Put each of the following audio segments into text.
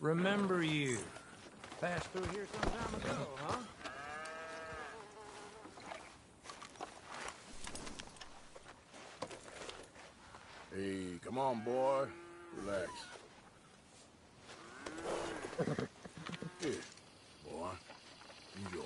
Remember you. Passed through here some time ago, huh? Hey, come on, boy. Relax. Here, boy. Enjoy.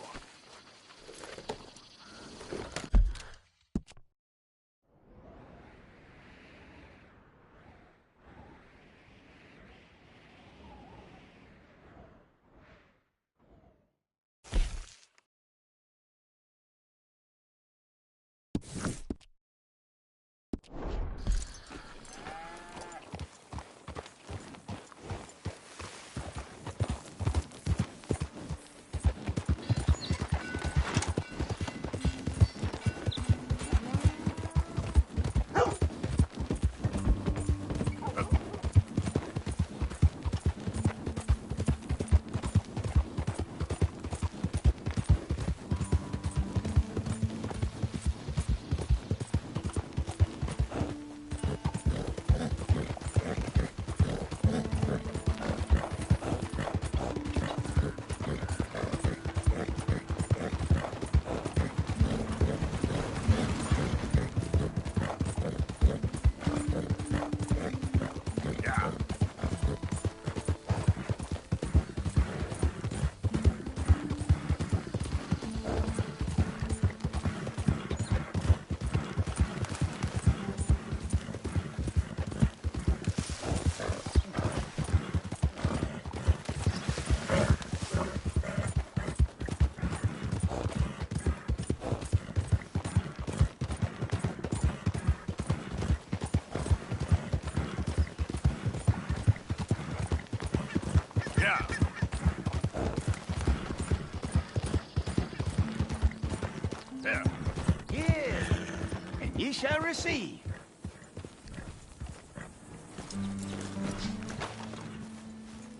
Ye shall receive.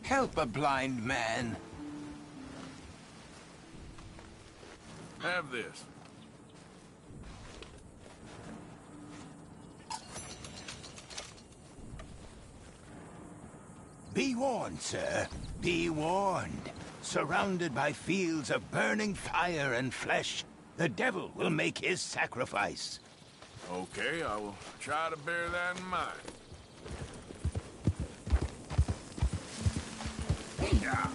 Help a blind man. Have this. Be warned, sir. Be warned. Surrounded by fields of burning fire and flesh, the devil will make his sacrifice. Okay, I will try to bear that in mind. Yeah.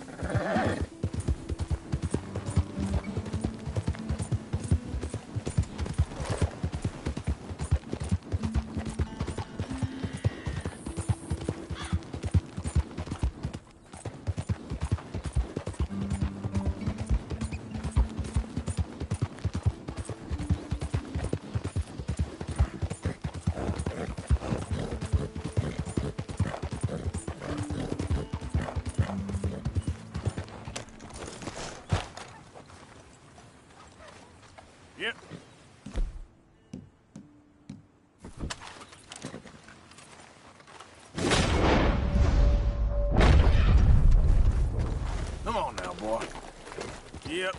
Yep. Come on now, boy. Yep.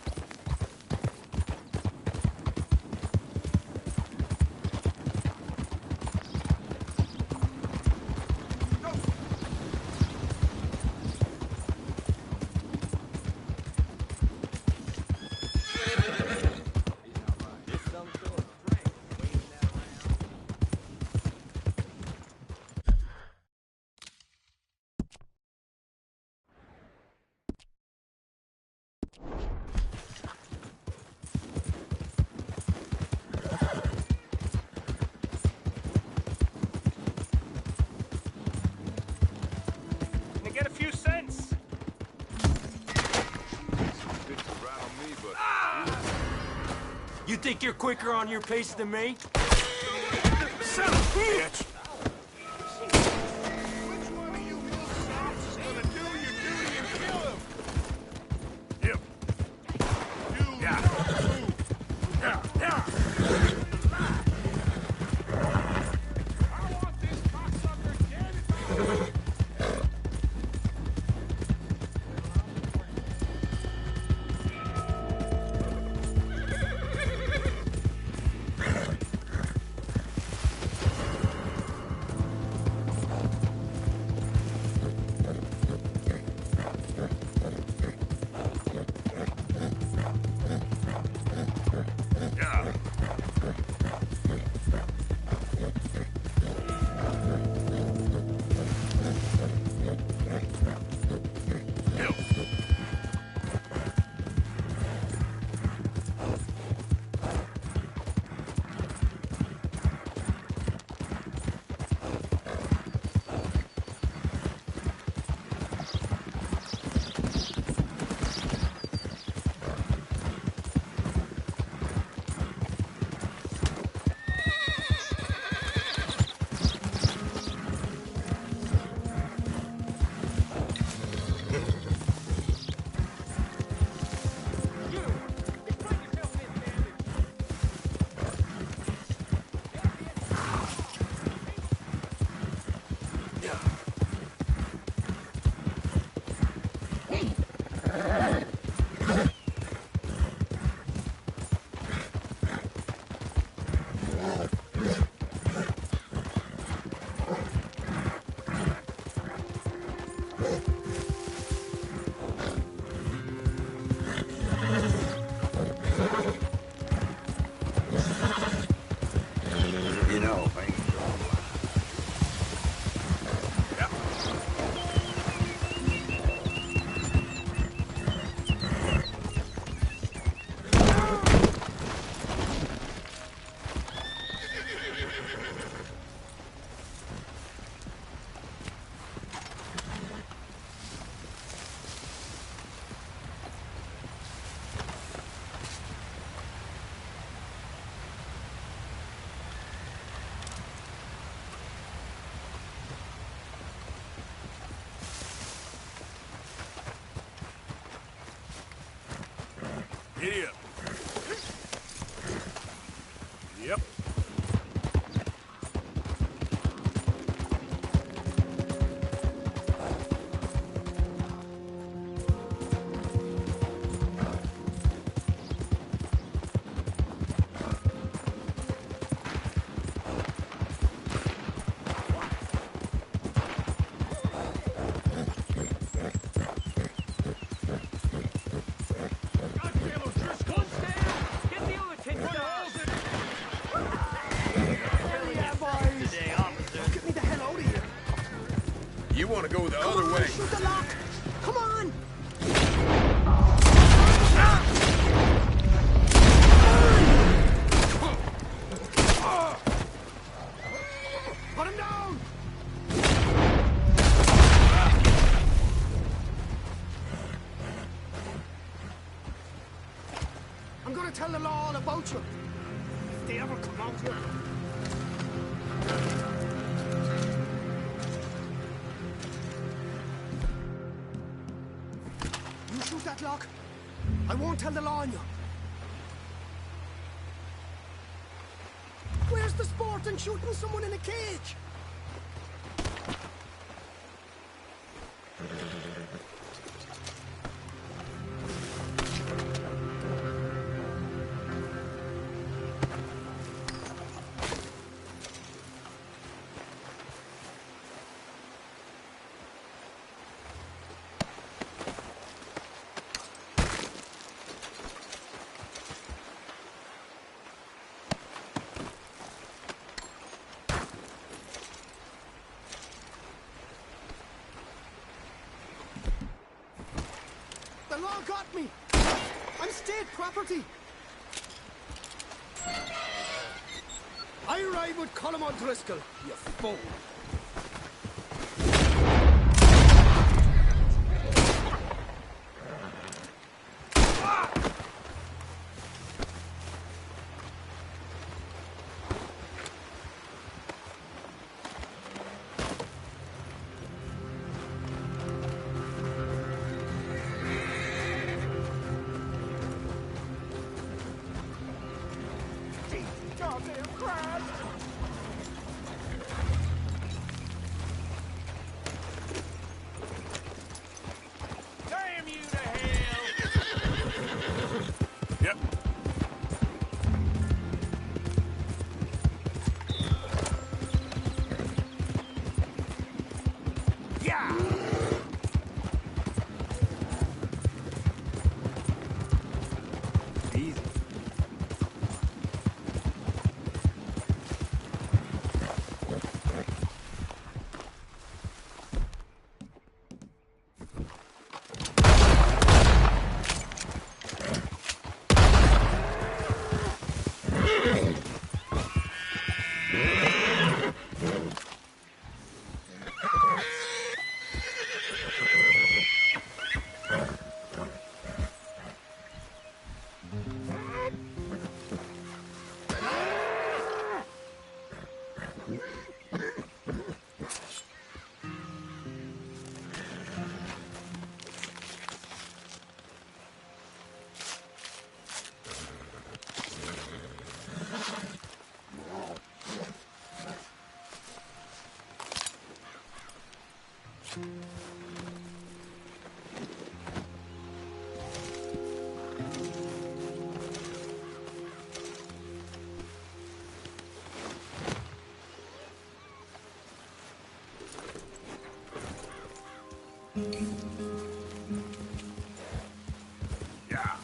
You think you're quicker on your pace than me? Son of a bitch! Which one of you hillsops is gonna do your duty and kill him? Yep. You Yeah. move. Yeah. Yeah. I want this cocksucker dead and buried. Giddy up. Yep. You want to go the other way. Shoot the lock! Come on! Put him down! I'm gonna tell the law all about you. If they ever come out here. You shoot that lock, I won't tell the law on you. Where's the sport in shooting someone in a cage? The law got me! I'm state property! I ride with Colm O'Driscoll, you fool! Goddamn crab! Damn you to hell! Yep. Yeah! Easy. Yeah.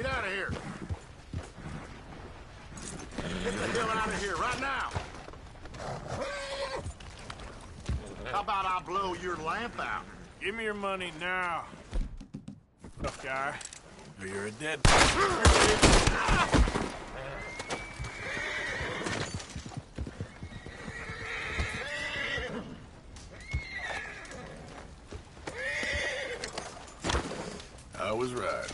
Get out of here. Get the hell out of here right now. How about I blow your lamp out? Give me your money now. Tough guy. Or you're a dead... I was right.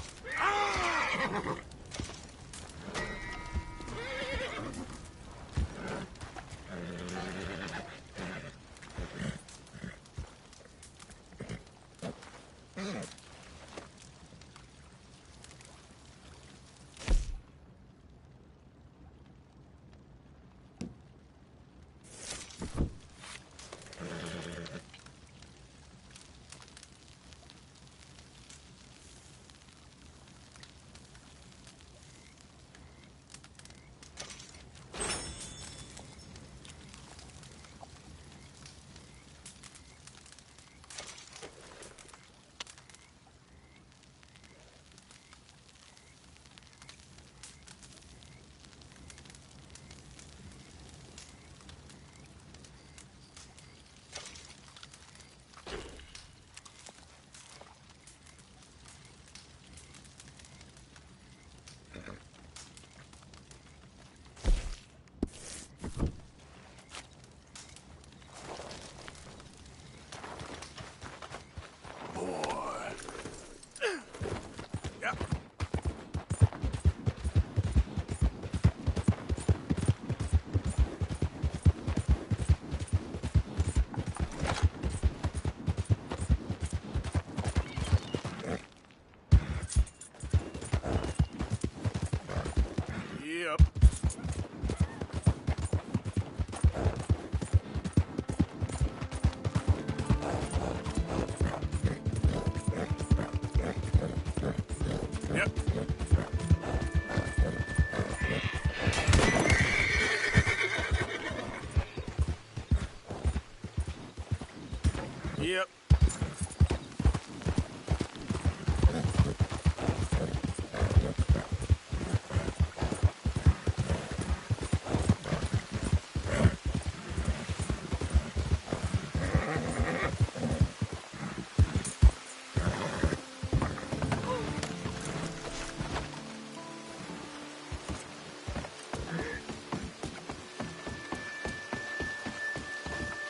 Yep. Yep. Yep.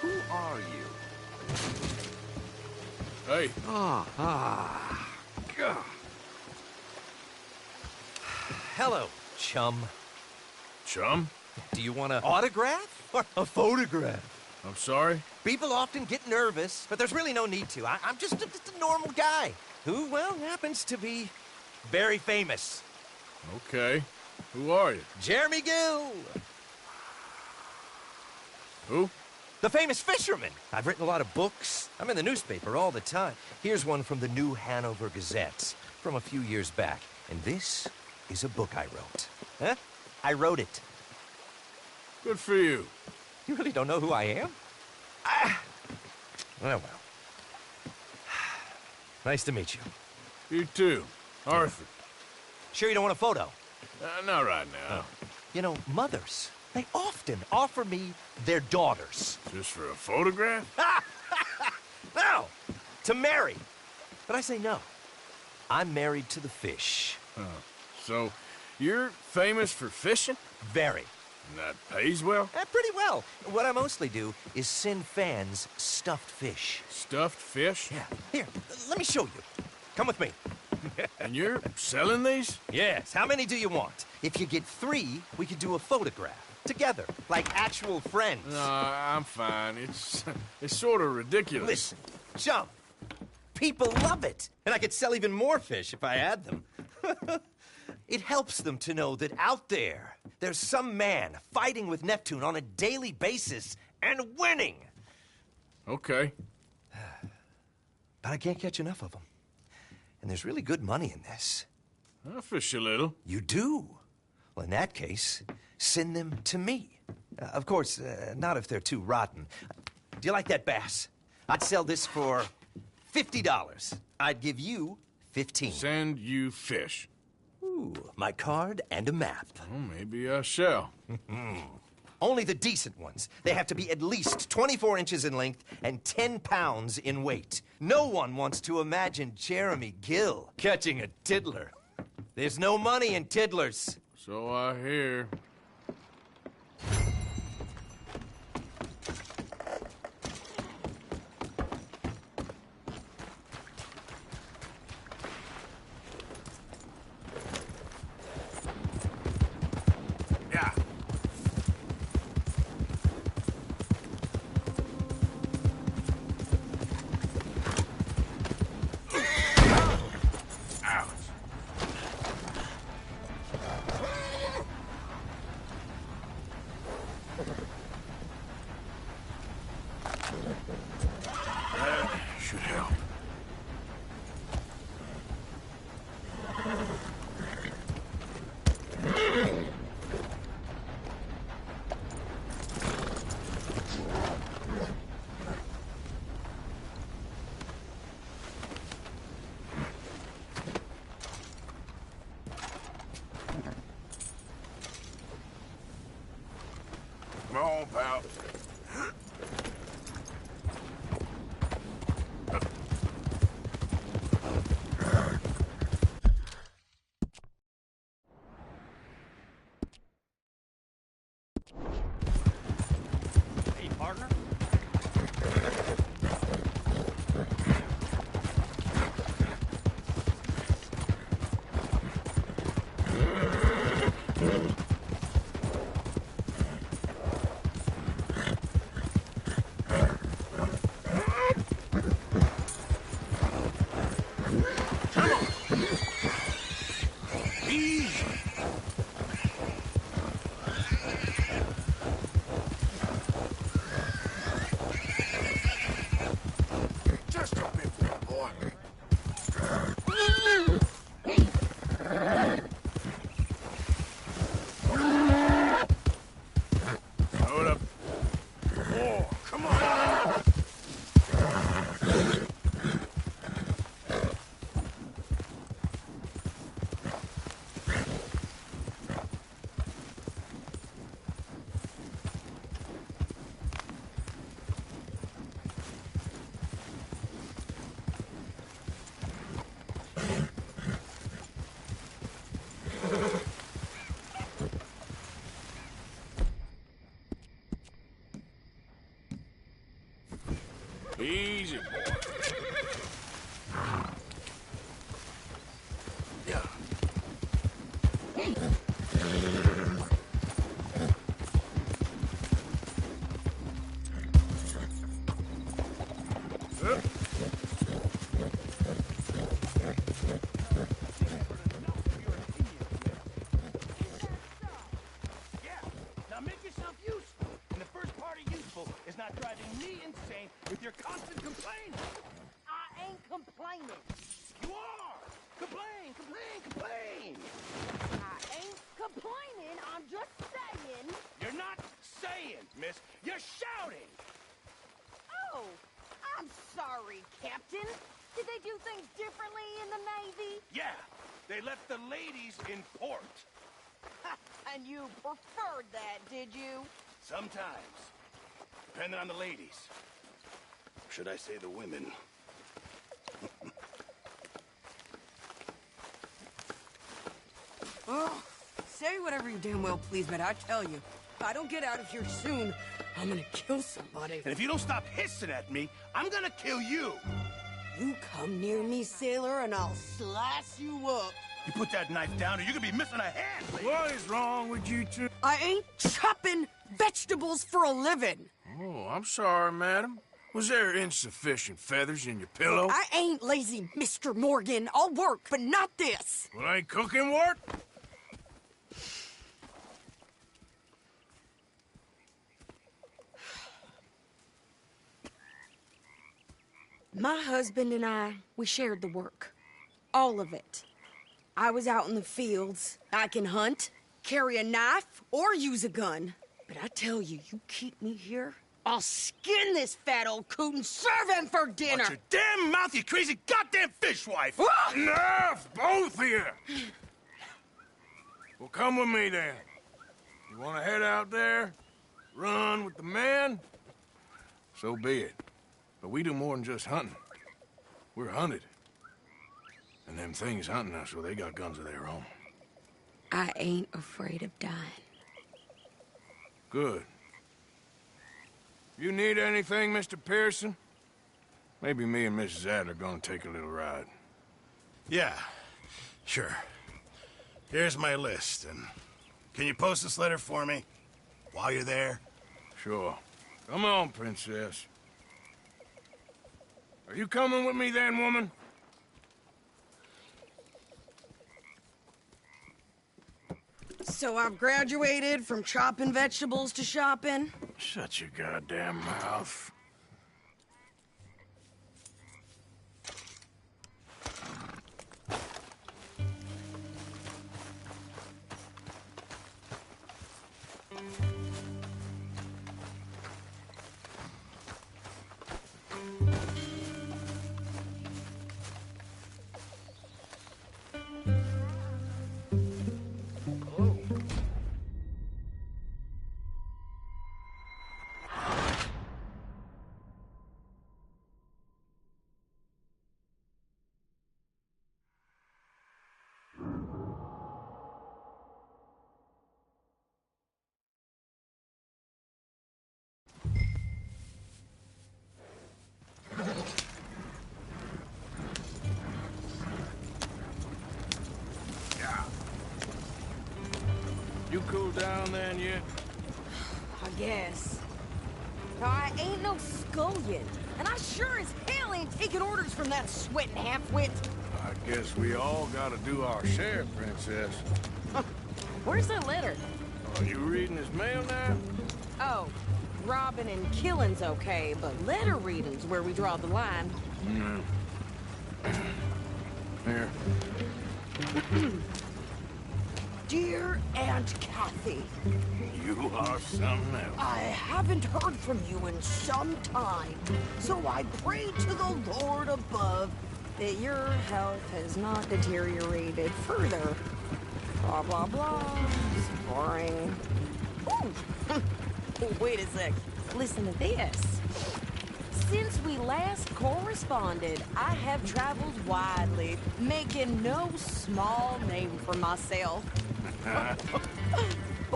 Who are you? Hey, Hello, chum. chum? Do you want an autograph or a photograph? I'm sorry? People often get nervous, but there's really no need to. I'm just a normal guy who, well, happens to be very famous. Okay. Who are you? Jeremy Gill, Who? the famous fisherman. I've written a lot of books. I'm in the newspaper all the time. Here's one from the New Hanover Gazette from a few years back. And this is a book I wrote. Huh? I wrote it. Good for you. You really don't know who I am? Oh, well. Nice to meet you. You too. Arthur. Sure you don't want a photo? Not right now. You know, mothers, they often offer me their daughters. Just for a photograph? No, to marry. But I say no. I'm married to the fish. So, you're famous for fishing? Very. And that pays well? Pretty well. What I mostly do is send fans stuffed fish. Stuffed fish? Yeah. Here, let me show you. Come with me. And you're selling these? Yes. How many do you want? If you get 3, we could do a photograph. Together. Like actual friends. No, I'm fine. It's sort of ridiculous. Listen, chum. People love it. And I could sell even more fish if I had them. It helps them to know that out there, there's some man fighting with Neptune on a daily basis and winning. Okay. But I can't catch enough of them. And there's really good money in this. I'll fish a little. You do? Well, in that case, send them to me. Of course, not if they're too rotten. Do you like that bass? I'd sell this for $50. I'd give you 15. Send you fish. Ooh, my card and a map. Well, maybe I shall. Only the decent ones. They have to be at least 24 inches in length and 10 pounds in weight. No one wants to imagine Jeremy Gill catching a tiddler. There's no money in tiddlers. So I hear. Yeah. Should help. Come on, pal. Hey, partner. Just a bit more, boy. Hold up. Oh, come on. Easy, boy. Yeah. Yeah, now make yourself useful. And the first part of useful is not driving me insane with your constant complaining. I ain't complaining. You are! Complain, complain, complain! I ain't complaining. I'm just saying. You're not saying, miss. You're shouting! Oh, I'm sorry, Captain. Did they do things differently in the Navy? Yeah, they left the ladies in port. And you preferred that, did you? Sometimes. Depending on the ladies. Should I say the women? Oh, say whatever you damn well please, but I tell you, if I don't get out of here soon, I'm gonna kill somebody. And if you don't stop hissing at me, I'm gonna kill you. You come near me, sailor, and I'll slice you up. You put that knife down or you're gonna be missing a hand. lady. What is wrong with you two? I ain't chopping vegetables for a living. Oh, I'm sorry, madam. Was there insufficient feathers in your pillow? I ain't lazy, Mr. Morgan. I'll work, but not this. Well, ain't cooking work? My husband and I, we shared the work. All of it. I was out in the fields. I can hunt, carry a knife, or use a gun. But I tell you, you keep me here, I'll skin this fat old coot and serve him for dinner. Watch your damn mouth, you crazy goddamn fishwife! Enough, both of you! come with me then. You want to head out there, run with the men? So be it. But we do more than just hunting. We're hunted. And them things hunting us, well, they got guns of their own. I ain't afraid of dying. Good. You need anything, Mr. Pearson? Maybe me and Mrs. Adler gonna take a little ride. Yeah, sure. Here's my list, and can you post this letter for me while you're there? Sure. Come on, Princess. Are you coming with me then, woman? So I've graduated from chopping vegetables to shopping? Shut your goddamn mouth. You cool down then yet? I guess. Now, I ain't no scullion, and I sure as hell ain't taking orders from that sweating half-wit. I guess we all gotta do our share, Princess. Where's that letter? Are you reading his mail now? Oh, robbing and killing's okay, but letter reading's where we draw the line. Here. Dear Aunt Kathy, You are something else. I haven't heard from you in some time, so I pray to the Lord above that your health has not deteriorated further. Blah, blah, blah. It's boring. Ooh. Wait a sec. Listen to this. Since we last corresponded, I have traveled widely, making no small name for myself.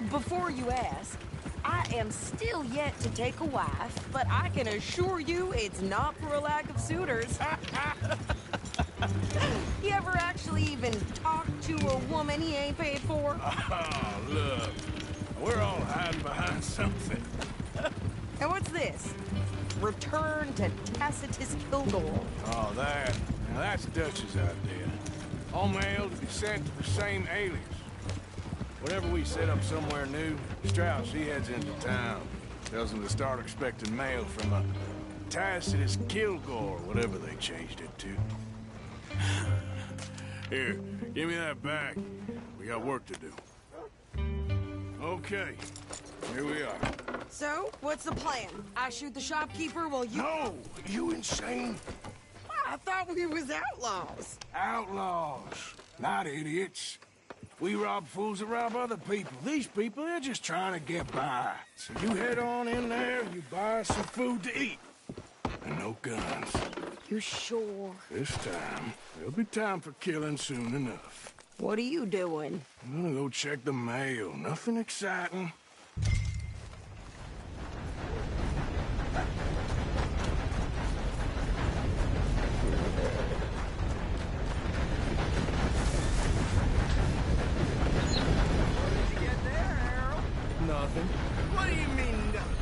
Before you ask, I am still yet to take a wife, but I can assure you it's not for a lack of suitors. You ever actually even talk to a woman he ain't paid for? Oh, look. We're all hiding behind something. And what's this? Return to Tacitus Kilgore. Oh, that. Now, that's Dutch's idea. All mail to be sent to the same alias. Whenever we set up somewhere new, Strauss, he heads into town. Tells them to start expecting mail from a Tacitus Kilgore, whatever they changed it to. Here, give me that back. We got work to do. Okay, here we are. So, what's the plan? I shoot the shopkeeper while you... No! You insane? I thought we was outlaws. Outlaws, not idiots. We rob fools that rob other people. These people, they're just trying to get by. So you head on in there, you buy some food to eat. And no guns. You sure? This time, there'll be time for killing soon enough. What are you doing? I'm gonna go check the mail. Nothing exciting. Nothing. What do you mean, nothing?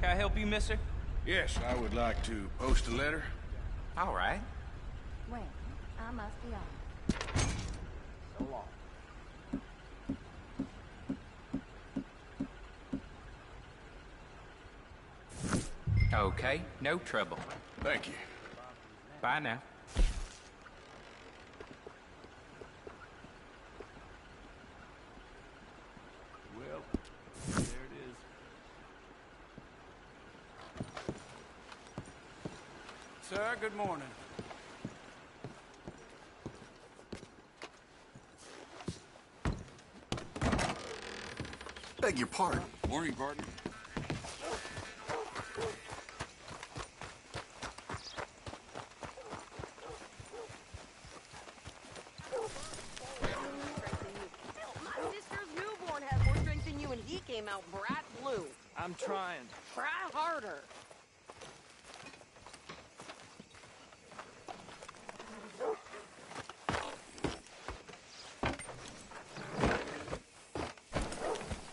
Can I help you, mister? Yes, I would like to post a letter. All right. Well, I must be on. So long. Okay, no trouble. Thank you. Bye now. sir. Good morning. Beg your pardon. Morning, partner. My sister's newborn has more strength than you, and he came out bright blue. I'm trying. Try harder.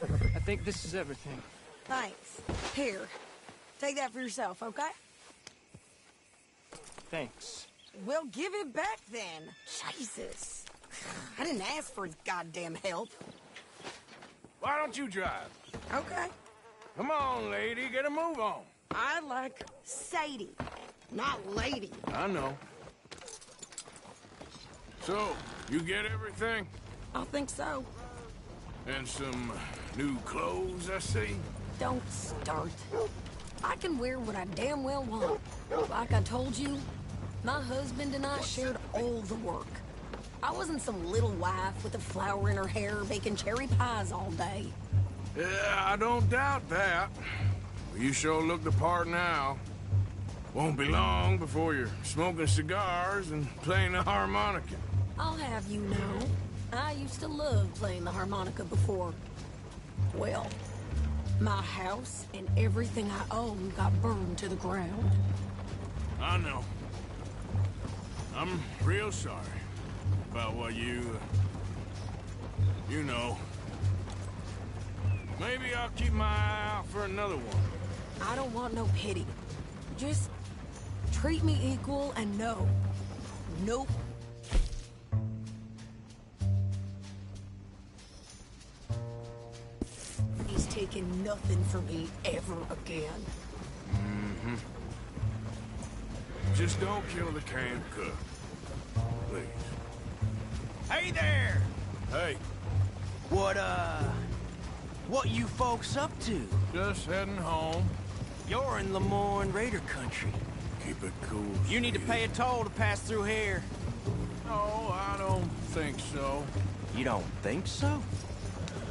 I think this is everything. Thanks. Here, take that for yourself, okay? Thanks. Well, give it back then. Jesus. I didn't ask for his goddamn help. Why don't you drive? Okay. Come on, lady. Get a move on. I like Sadie, not lady. I know. So, you get everything? I think so. And some new clothes, I see? Don't start. I can wear what I damn well want. Like I told you, my husband and I shared all the work. I wasn't some little wife with a flower in her hair baking cherry pies all day. Yeah, I don't doubt that. You sure look the part now. Won't be long before you're smoking cigars and playing the harmonica. I'll have you know, I used to love playing the harmonica before. Well, my house and everything I own got burned to the ground. I know. I'm real sorry about what you know. Maybe I'll keep my eye out for another one. I don't want no pity. Just treat me equal and no. Nope. He's taking nothing from me ever again. Mm-hmm. Just don't kill the camp cook. Please. Hey there! Hey, What you folks up to? just heading home. You're in Lemoyne Raider country. Keep it cool. You need to Steve. pay a toll to pass through here. No, I don't think so. You don't think so?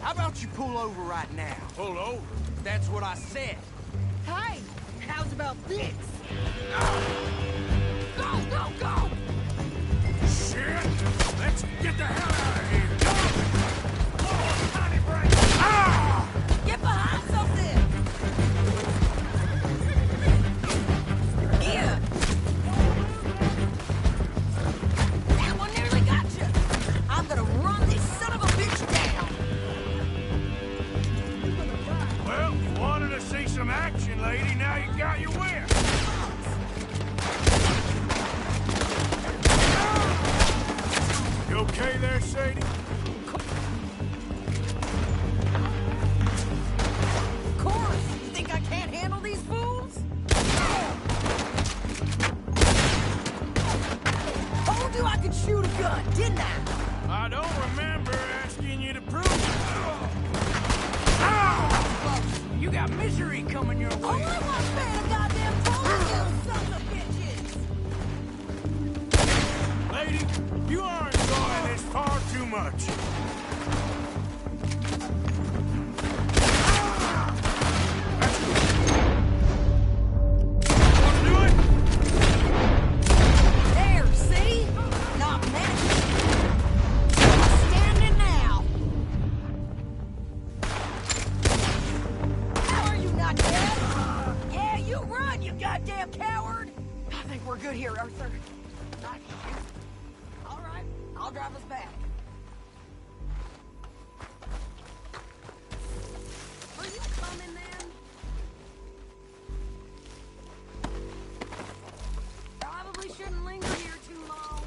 How about you pull over right now? Pull over. That's what I said. Hey, how's about this? Go, go, go! Shit! Let's get the hell out of here! Get behind something! Yeah! That one nearly got you! I'm gonna run this son of a bitch down! Well, you wanted to see some action, lady. Now you got your wish. You okay there, Sadie? Of course! You think I can't handle these fools? Told you I could shoot a gun, didn't I? I don't remember asking you to prove it. You got misery coming your way. Only one fan of goddamn told you, sons of bitches! Lady, you are enjoying this far too much. Want to do it? There, see? Not magic. Standing now. How are you not dead? Yeah, you run, you goddamn coward! I think we're good here, Arthur. Not you. All right, I'll drive us back. Are you coming then? Probably shouldn't linger here too long.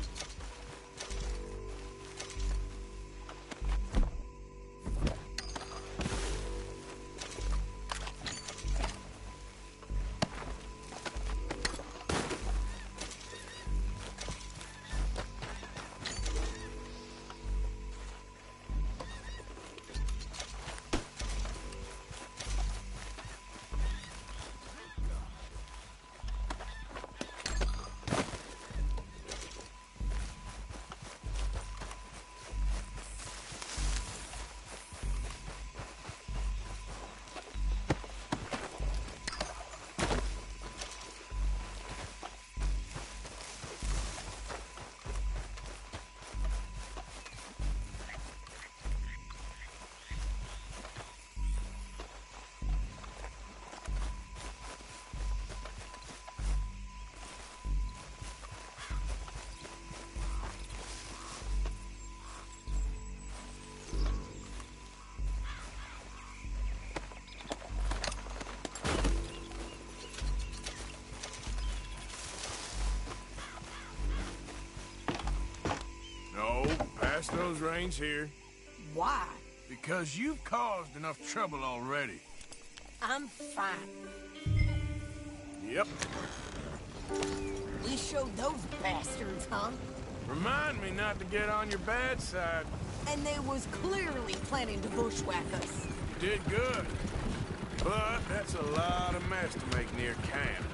nose reigns here. Why? Because you've caused enough trouble already. I'm fine. Yep. We showed those bastards, huh? Remind me not to get on your bad side. And they was clearly planning to bushwhack us. You did good. But that's a lot of mess to make near camp.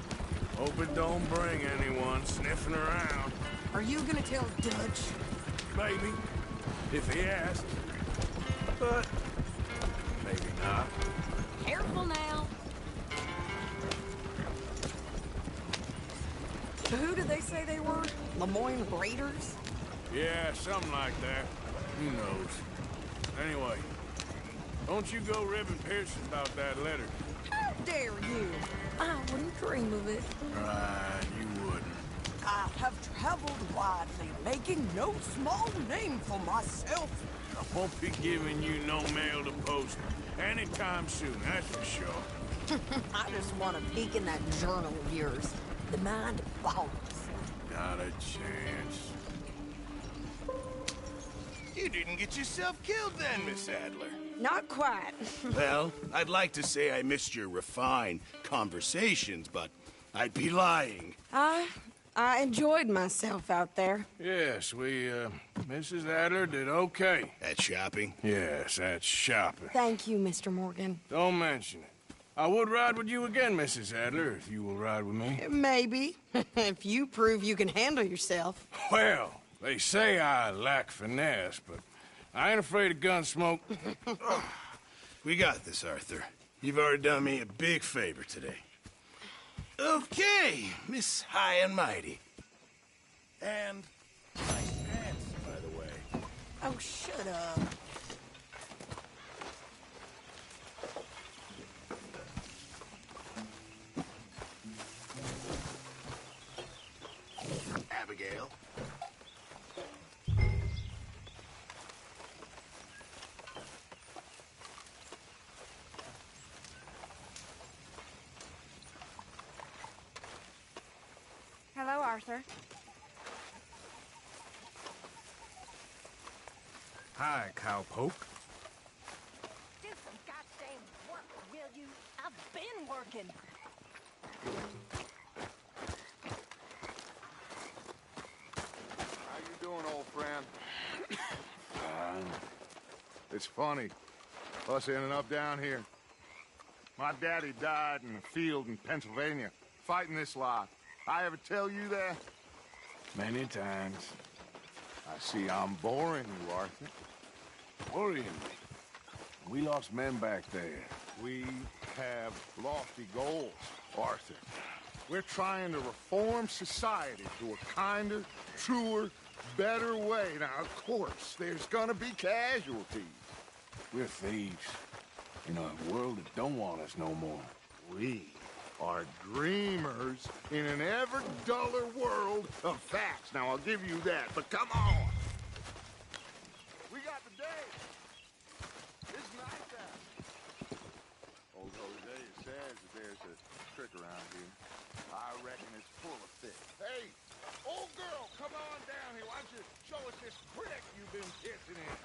Hope it don't bring anyone sniffing around. Are you gonna tell Dutch? Maybe. If he asks. But maybe not. Careful now. So who did they say they were? Lemoyne Raiders? Yeah, something like that. Who knows? Anyway, don't you go ribbing Pearson about that letter. How dare you? I wouldn't dream of it. Right, you wouldn't. I have traveled widely, making no small name for myself. I won't be giving you no mail to post anytime soon, that's for sure. I just want to peek in that journal of yours. The mind boggles. Not a chance. You didn't get yourself killed then, Miss Adler. Not quite. Well, I'd like to say I missed your refined conversations, but I'd be lying. I enjoyed myself out there. Yes, Mrs. Adler did okay. At shopping? Yes, that's shopping. Thank you, Mr. Morgan. Don't mention it. I would ride with you again, Mrs. Adler, if you will ride with me. Maybe. If you prove you can handle yourself. Well, they say I lack finesse, but I ain't afraid of gun smoke. We got this, Arthur. You've already done me a big favor today. Okay, Miss High and Mighty. And nice pants, by the way. Oh, shut up. Abigail. Hello, Arthur. Hi, cowpoke. Do some goddamn work, will you? I've been working. How you doing, old friend? It's funny, us ending up down here. My daddy died in a field in Pennsylvania, fighting this lot. I ever tell you that? Many times. I see I'm boring you, Arthur. Worrying me. We lost men back there. We have lofty goals, Arthur. We're trying to reform society to a kinder, truer, better way. Now, of course, there's gonna be casualties. We're thieves. In a world that don't want us no more. We are dreamers in an ever duller world of facts. Now, I'll give you that, but come on. We got the day. It's night time. Old Jose says that there's a trick around here. I reckon it's full of fish. Hey, old girl, come on down here. Why don't you show us this crick you've been kissing in?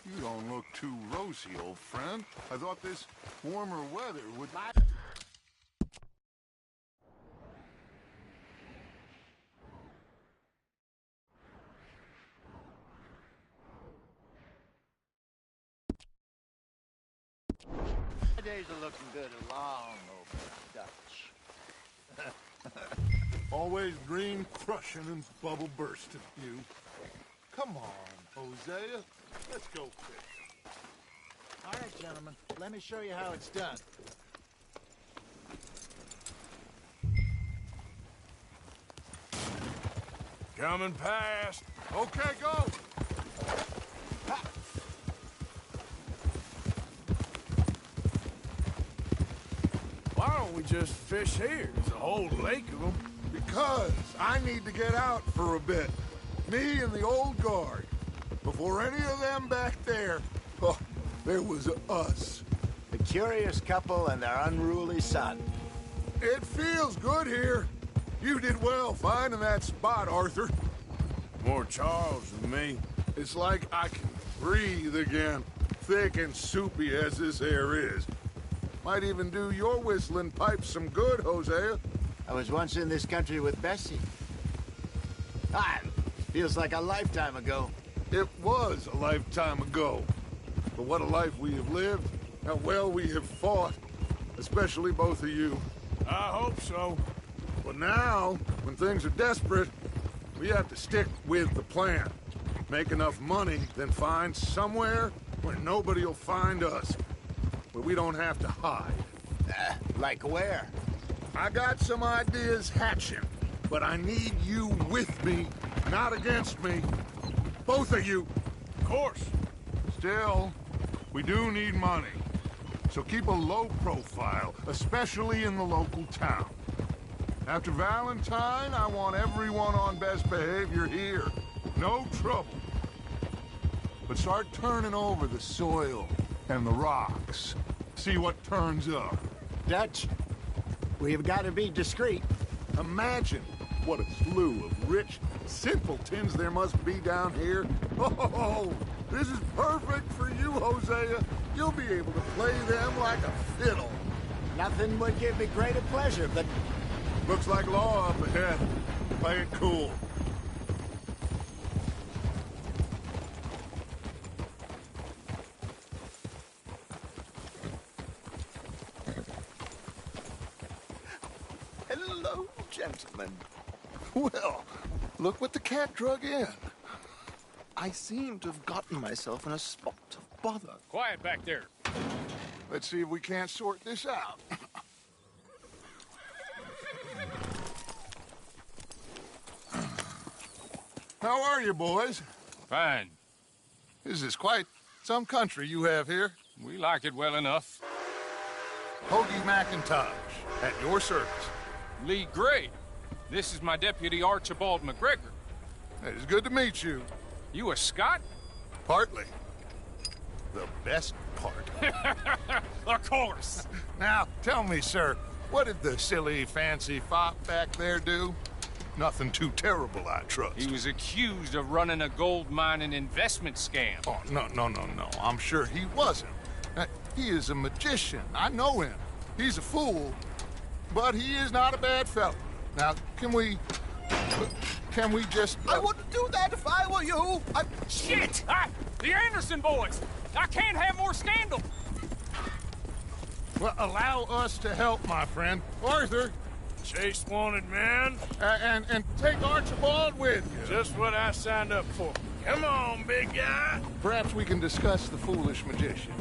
You don't look too rosy, old friend. I thought this warmer weather would... My days are looking good along over Dutch. Always dream crushing and bubble bursting, you. Come on, Hosea. Let's go fish. All right, gentlemen. Let me show you how it's done. Coming past. Okay, go. Why don't we just fish here? There's a whole lake of them. Because I need to get out for a bit. Me and the old guard. Before any of them back there, oh, there was us. The curious couple and their unruly son. It feels good here. You did well finding that spot, Arthur. More Charles than me. It's like I can breathe again, thick and soupy as this air is. Might even do your whistling pipes some good, Hosea. I was once in this country with Bessie. Feels like a lifetime ago. It was a lifetime ago. But what a life we have lived. How well we have fought. Especially both of you. I hope so. But now, when things are desperate, we have to stick with the plan. Make enough money, then find somewhere where nobody will find us. Where we don't have to hide. Like where? I got some ideas hatching, but I need you with me, not against me. Both of you. Of course. Still, we do need money. So keep a low profile, especially in the local town. After Valentine, I want everyone on best behavior here. No trouble. But start turning over the soil and the rocks. See what turns up. Dutch, we've got to be discreet. Imagine what a slew of rich simpletons there must be down here. Oh, this is perfect for you, Hosea. You'll be able to play them like a fiddle. Nothing would give me greater pleasure, but... Looks like law up ahead. Play it cool. Hello, gentlemen. Well, look what the cat drug in. I seem to have gotten myself in a spot of bother. Quiet back there. Let's see if we can't sort this out. How are you, boys? Fine. This is quite some country you have here. We like it well enough. Hoagie McIntosh, at your service. Lee Gray. This is my deputy Archibald McGregor. It is good to meet you. You a Scot? Partly. The best part. Of course. Now, tell me, sir, what did the silly, fancy fop back there do? Nothing too terrible, I trust. He was accused of running a gold mining investment scam. Oh, no. I'm sure he wasn't. He is a magician. I know him. He's a fool, but he is not a bad fellow. Now, can we just... I wouldn't do that if I were you. Shit! The Anderson boys! I can't have more scandal! Well, allow us to help, my friend. Arthur! Chase wanted man. And take Archibald with you. Just what I signed up for. Come on, big guy. Perhaps we can discuss the foolish magician.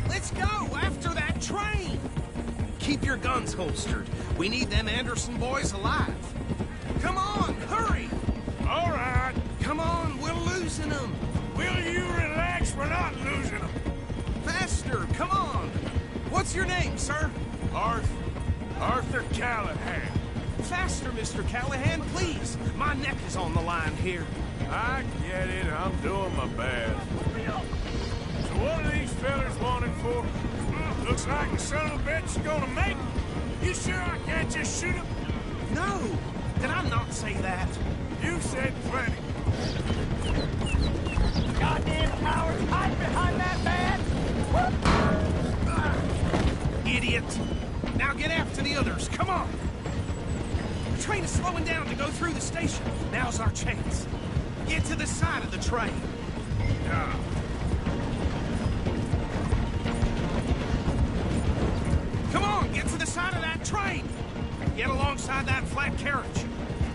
Let's go after that train. Keep your guns holstered. We need them Anderson boys alive. Come on, hurry. All right. Come on, we're losing them. Will you relax? We're not losing them. Faster, come on. What's your name, sir? Arthur Callahan. Faster, Mr. Callahan, please. My neck is on the line here. I get it. I'm doing my best. So what are these fellas wanted for? Looks like the son of a bitch is gonna make it. You sure I can't just shoot him? No. Did I not say that? You said plenty. Goddamn cowards hide behind that van! Idiot. Now get after the others. Come on. The train is slowing down to go through the station. Now's our chance. Get to the side of the train. Come on, get to the side of that train. Get alongside that flat carriage.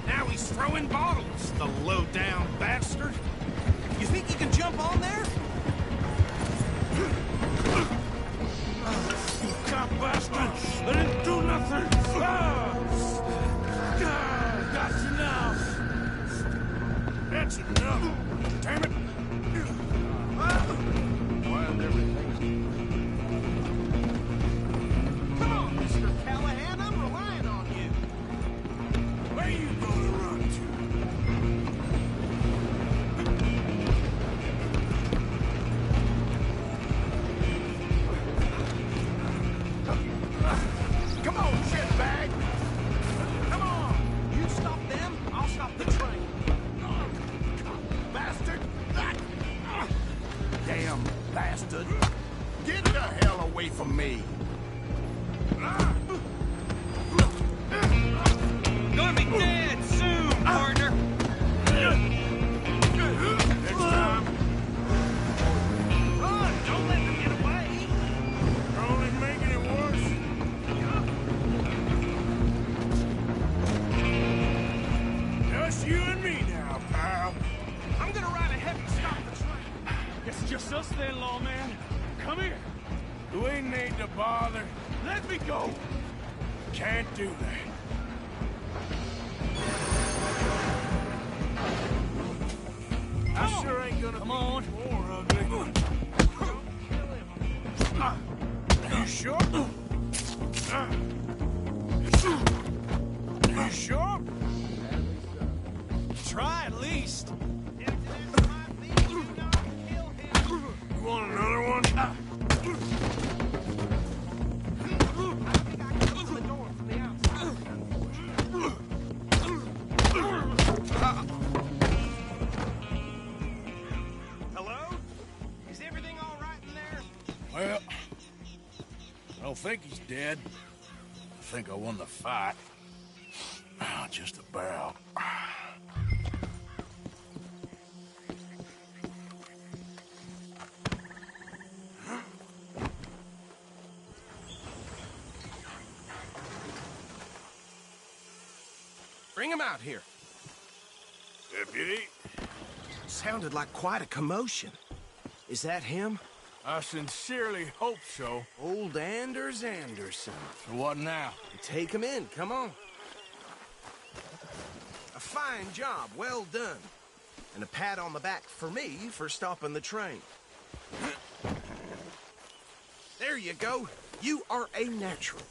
Now he's throwing bottles, the low-down bastard. You think you can jump on there? You cop bastard! I didn't do nothing! Got you now! bastard! Get the hell away from me! Gonna be dead soon, partner! Next time, Run! Don't let them get away! you're only making it worse. Just you and me now, pal. I'm gonna ride ahead and stop the train. Guess it's just us then, lawman. Come here. We need to bother. Let me go. Can't do that. I sure ain't gonna Come on. be more ugly. You sure? You sure? Try at least. You want another one? Hello? Is everything all right in there? Well, I don't think he's dead. I think I won the fight. Just about. Bring him out here. Deputy, Sounded like quite a commotion. Is that him? I sincerely hope so. Old Anders Anderson. So what now? Take him in, come on. A fine job, well done. And a pat on the back for me for stopping the train. There you go. You are a natural.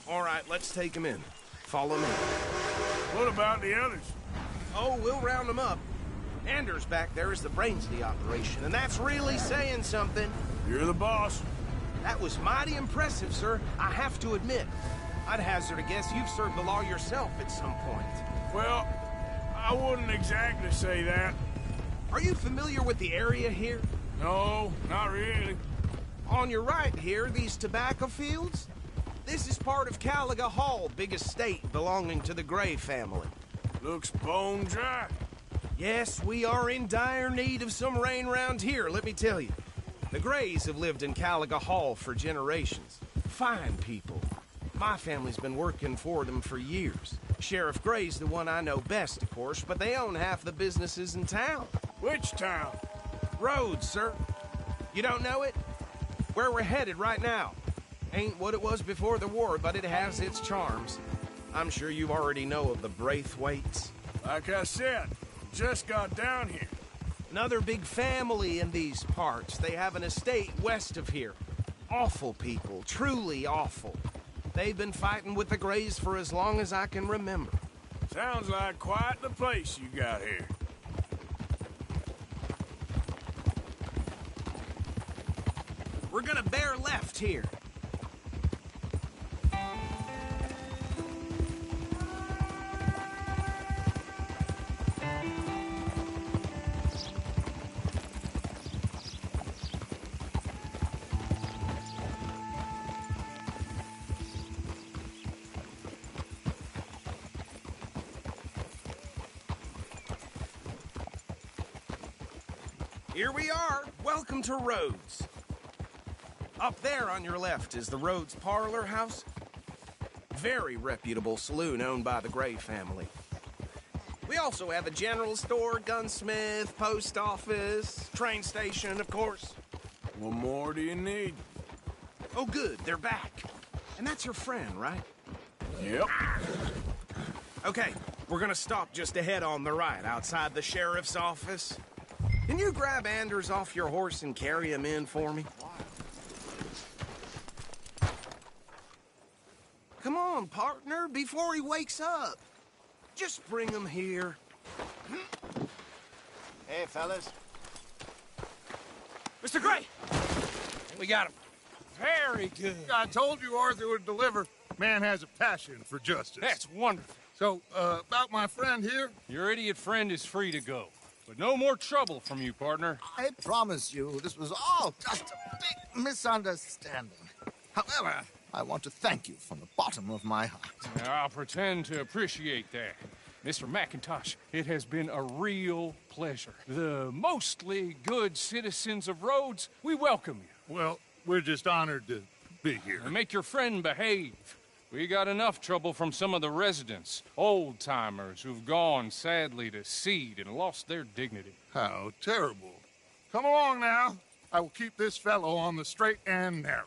All right, let's take him in. Follow me. What about the others? Oh, we'll round them up. Anders back there is the brains of the operation, and that's really saying something. You're the boss. That was mighty impressive, sir. I have to admit. I'd hazard a guess you've served the law yourself at some point. Well, I wouldn't exactly say that. Are you familiar with the area here? No, not really. On your right here, these tobacco fields? This is part of Caliga Hall, big estate belonging to the Gray family. Looks bone dry. Yes, we are in dire need of some rain round here, let me tell you. The Grays have lived in Caliga Hall for generations. Fine people. My family's been working for them for years. Sheriff Gray's the one I know best, of course, but they own half the businesses in town. Which town? Rhodes, sir. You don't know it? Where we're headed right now. Ain't what it was before the war, but it has its charms. I'm sure you already know of the Braithwaites. Like I said, just got down here. Another big family in these parts. They have an estate west of here. Awful people, truly awful. They've been fighting with the Grays for as long as I can remember. Sounds like quite the place you got here. We're gonna bear left here. Here we are. Welcome to Rhodes. Up there on your left is the Rhodes Parlor House. Very reputable saloon owned by the Gray family. We also have a general store, gunsmith, post office, train station, of course. What more do you need? Oh, good. They're back. And that's your friend, right? Yep. Okay, we're gonna stop just ahead on the right, outside the sheriff's office. Can you grab Anders off your horse and carry him in for me? Come on, partner, before he wakes up. Just bring him here. Hey, fellas. Mr. Gray! We got him. Very good. I told you Arthur would deliver. Man has a passion for justice. That's wonderful. So, about my friend here? Your idiot friend is free to go. but no more trouble from you, partner. I promise you, this was all just a big misunderstanding. However, I want to thank you from the bottom of my heart. I'll pretend to appreciate that. Mr. McIntosh, it has been a real pleasure. The mostly good citizens of Rhodes, we welcome you. Well, we're just honored to be here. And make your friend behave. We got enough trouble from some of the residents, old-timers who've gone, sadly, to seed and lost their dignity. How terrible. Come along now. I will keep this fellow on the straight and narrow.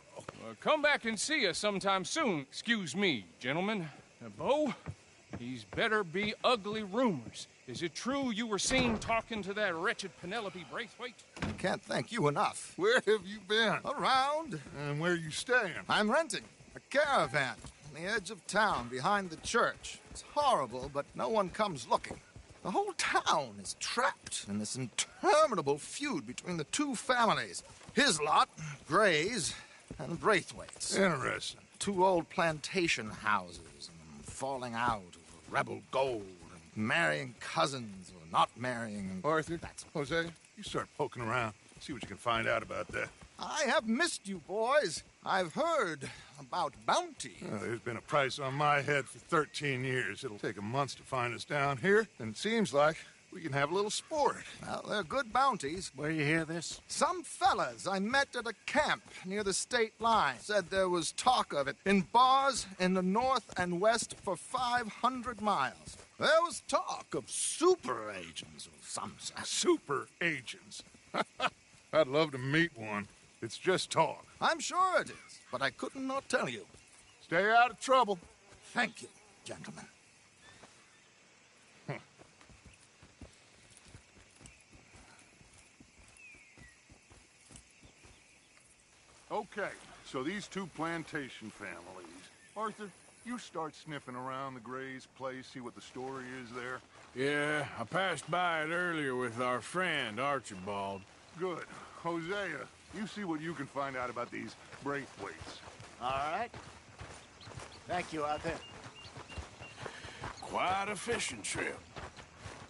Come back and see us sometime soon. Excuse me, gentlemen. Bo, these better be ugly rumors. Is it true you were seen talking to that wretched Penelope Braithwaite? I can't thank you enough. Where have you been? Around. And where are you staying? I'm renting a caravan on the edge of town behind the church. It's horrible, but no one comes looking. The whole town is trapped in this interminable feud between the two families. His lot, Gray's, and Braithwaite's. Interesting. Two old plantation houses, and falling out over rebel gold, and marrying cousins or not marrying. Arthur, Jose, you start poking around. See what you can find out about that. I have missed you, boys. I've heard about bounty. There's been a price on my head for 13 years. It'll take a month to find us down here, and it seems like we can have a little sport. Well, they're good bounties. Where you hear this? Some fellas I met at a camp near the state line said there was talk of it in bars in the north and west for 500 miles. There was talk of super agents of some sort. Super agents? I'd love to meet one. It's just talk. I'm sure it is, but I couldn't not tell you. Stay out of trouble. Thank you, gentlemen. Okay, so these two plantation families. Arthur, you start sniffing around the Gray's place, see what the story is there. Yeah, I passed by it earlier with our friend, Archibald. Good. Hosea, you see what you can find out about these Braithwaites. All right. Thank you, Arthur. Quite a fishing trip.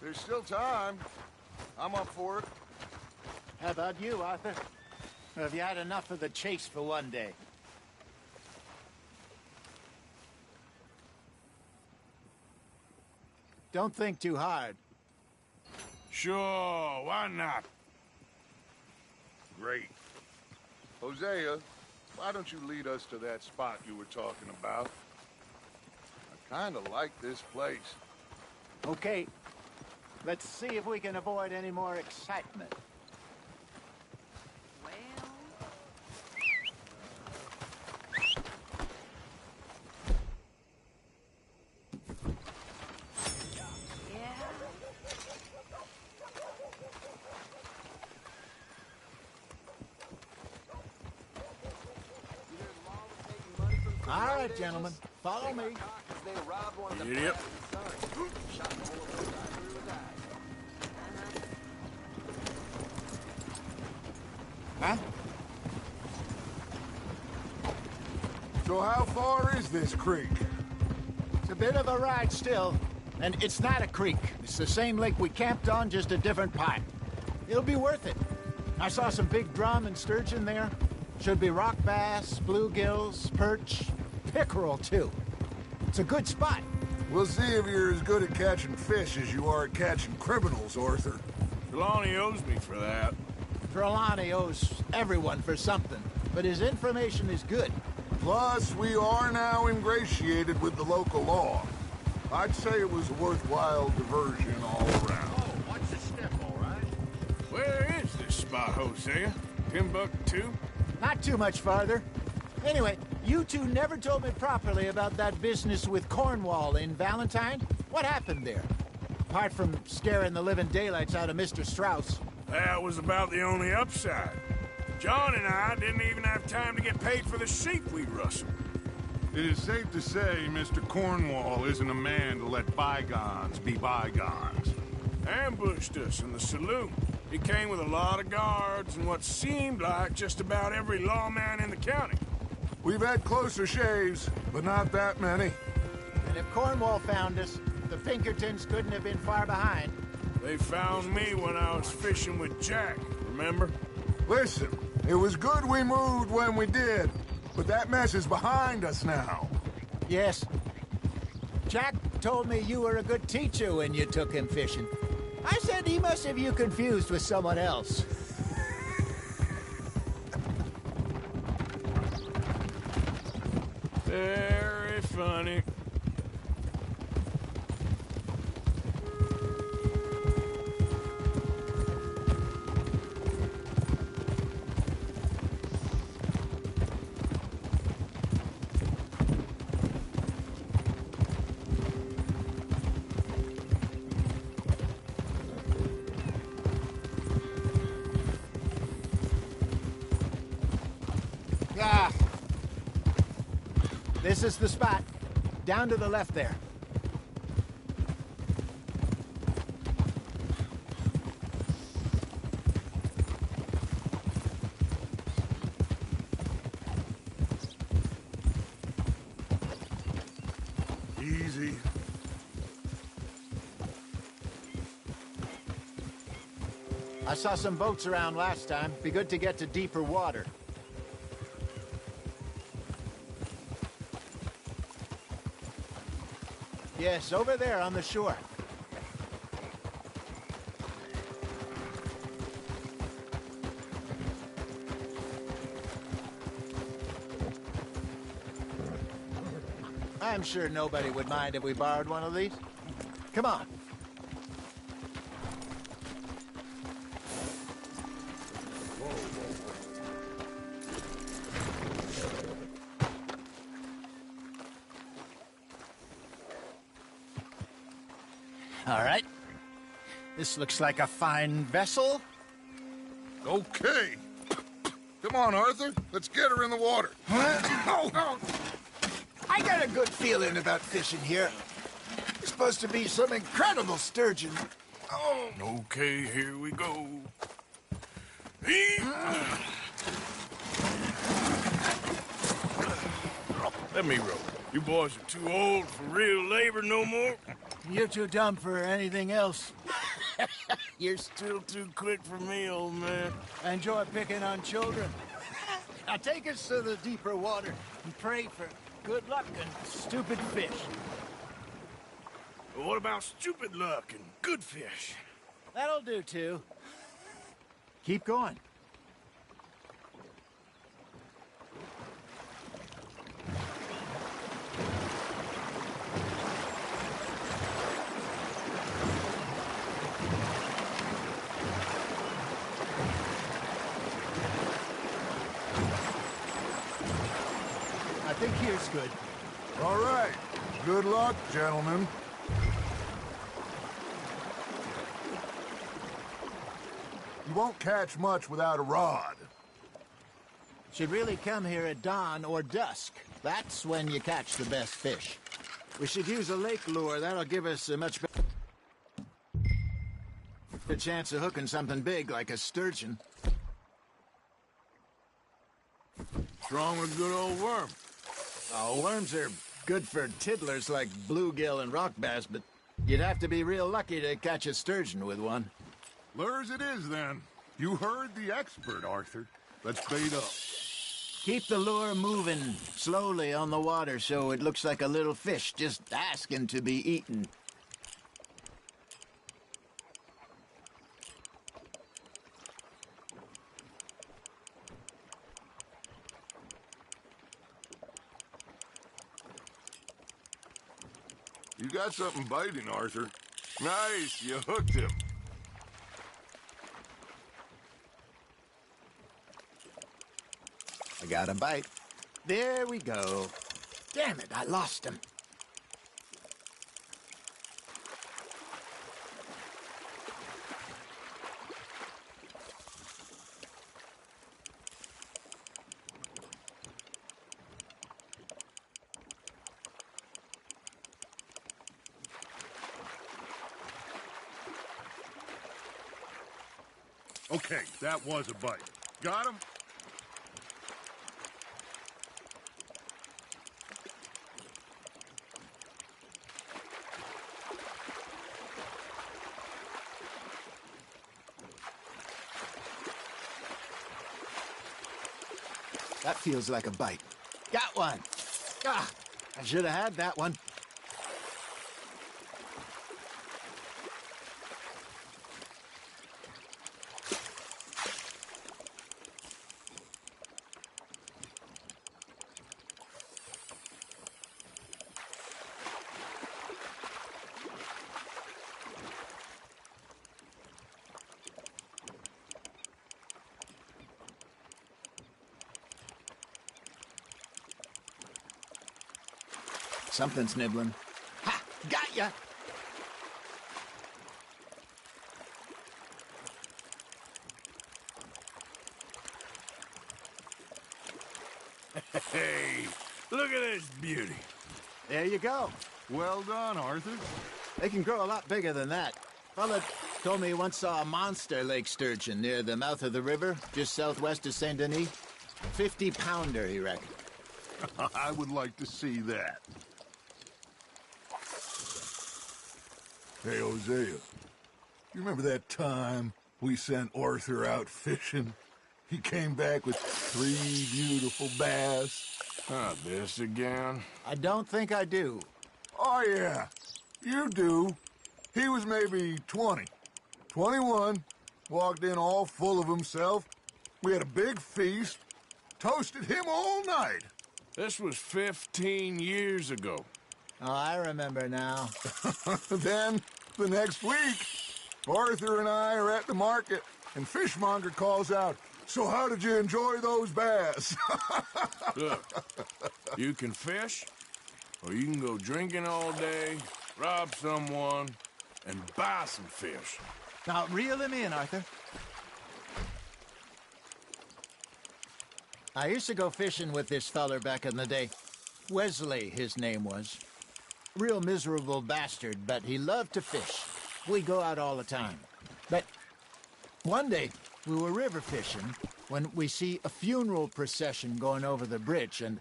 There's still time. I'm up for it. How about you, Arthur? Have you had enough of the chase for one day? Don't think too hard. Sure, why not? Great. Hosea, why don't you lead us to that spot you were talking about? I kind of like this place. Okay. Let's see if we can avoid any more excitement. All right, gentlemen, follow me. Yep. Huh? So how far is this creek? It's a bit of a ride still, and it's not a creek. It's the same lake we camped on, just a different part. It'll be worth it. I saw some big drum and sturgeon there. Should be rock bass, bluegills, perch, pickerel, too. It's a good spot. We'll see if you're as good at catching fish as you are at catching criminals, Arthur. Trelawney owes me for that. Trelawney owes everyone for something, but his information is good. Plus, we are now ingratiated with the local law. I'd say it was a worthwhile diversion all around. Oh, watch the step, all right? Where is this spot, Hosea? Timbuktu? Not too much farther. Anyway, you two never told me properly about that business with Cornwall in Valentine. What happened there? Apart from scaring the living daylights out of Mr. Strauss. That was about the only upside. John and I didn't even have time to get paid for the sheep we rustled. It is safe to say Mr. Cornwall isn't a man to let bygones be bygones. Ambushed us in the saloon. He came with a lot of guards and what seemed like just about every lawman in the county. We've had closer shaves, but not that many. And if Cornwall found us, the Pinkertons couldn't have been far behind. They found me when I was fishing with Jack, remember? Listen, it was good we moved when we did, but that mess is behind us now. Yes. Jack told me you were a good teacher when you took him fishing. I said he must have you confused with someone else. Very funny. Ah. This is the spot. Down to the left there. Easy. I saw some boats around last time. Be good to get to deeper water. Yes, over there on the shore. I'm sure nobody would mind if we borrowed one of these. Come on. All right. This looks like a fine vessel. Okay. Come on, Arthur. Let's get her in the water. Oh, I got a good feeling about fishing here. There's supposed to be some incredible sturgeon. Oh. Okay, here we go. Let me row. You boys are too old for real labor no more. You're too dumb for anything else. You're still too quick for me, old man. I enjoy picking on children. Now take us to the deeper water and pray for good luck and stupid fish. But what about stupid luck and good fish? That'll do, too. Keep going. I think here's good. All right. Good luck, gentlemen. You won't catch much without a rod. Should really come here at dawn or dusk. That's when you catch the best fish. We should use a lake lure. That'll give us a much better chance of hooking something big like a sturgeon. What's wrong with good old worm? Oh, worms are good for tiddlers like bluegill and rock bass, but you'd have to be real lucky to catch a sturgeon with one. Lures it is, then. You heard the expert, Arthur. Let's bait up. Keep the lure moving slowly on the water so it looks like a little fish just asking to be eaten. You got something biting, Arthur. Nice, you hooked him. I got a bite. There we go. Damn it, I lost him. Okay, that was a bite. Got him? That feels like a bite. Got one. Ah, I should have had that one. Something's nibbling. Ha! Got ya! Hey, look at this beauty. There you go. Well done, Arthur. They can grow a lot bigger than that. Fella told me he once saw a monster lake sturgeon near the mouth of the river, just southwest of Saint Denis. 50-pounder, he reckoned. I would like to see that. Hey, Hosea, you remember that time we sent Arthur out fishing? He came back with 3 beautiful bass. Not this again. I don't think I do. Oh, yeah, you do. He was maybe 20, 21, walked in all full of himself. We had a big feast, toasted him all night. This was 15 years ago. Oh, I remember now. Then, the next week, Arthur and I are at the market, and Fishmonger calls out, "So how did you enjoy those bass?" Look, you can fish, or you can go drinking all day, rob someone, and buy some fish. Now, reel him in, Arthur. I used to go fishing with this feller back in the day. Wesley, his name was. Real miserable bastard, but he loved to fish. We go out all the time. But one day, we were river fishing when we see a funeral procession going over the bridge, and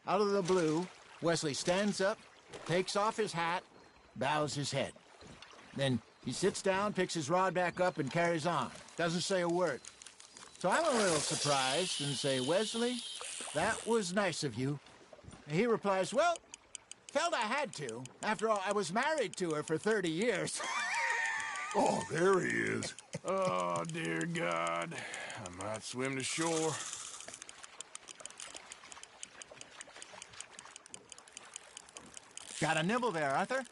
out of the blue, Wesley stands up, takes off his hat, bows his head. Then he sits down, picks his rod back up, and carries on. Doesn't say a word. So I'm a little surprised and say, "Wesley, that was nice of you." And he replies, "Well, felt I had to. After all, I was married to her for 30 years. Oh, there he is. Oh, dear God. I might swim to shore. Got a nibble there, Arthur.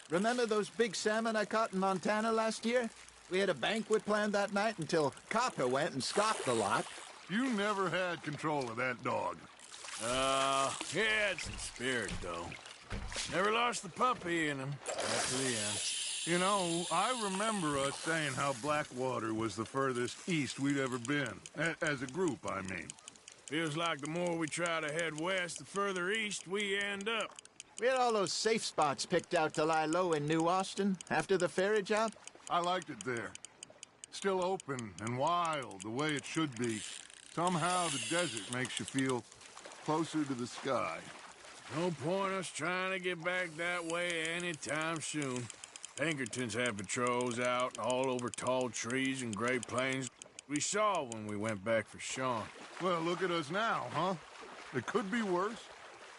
Remember those big salmon I caught in Montana last year? We had a banquet planned that night until Copper went and scoffed the lot. You never had control of that dog. He had some spirit, though. Never lost the puppy in him after the end. You know, I remember us saying how Blackwater was the furthest east we'd ever been. As a group, I mean. Feels like the more we try to head west, the further east we end up. We had all those safe spots picked out to lie low in New Austin after the ferry job. I liked it there. Still open and wild, the way it should be. Somehow the desert makes you feel closer to the sky. No point us trying to get back that way anytime soon. Pinkertons have patrols out all over tall trees and Great Plains. We saw when we went back for Sean. Well, look at us now, huh? It could be worse.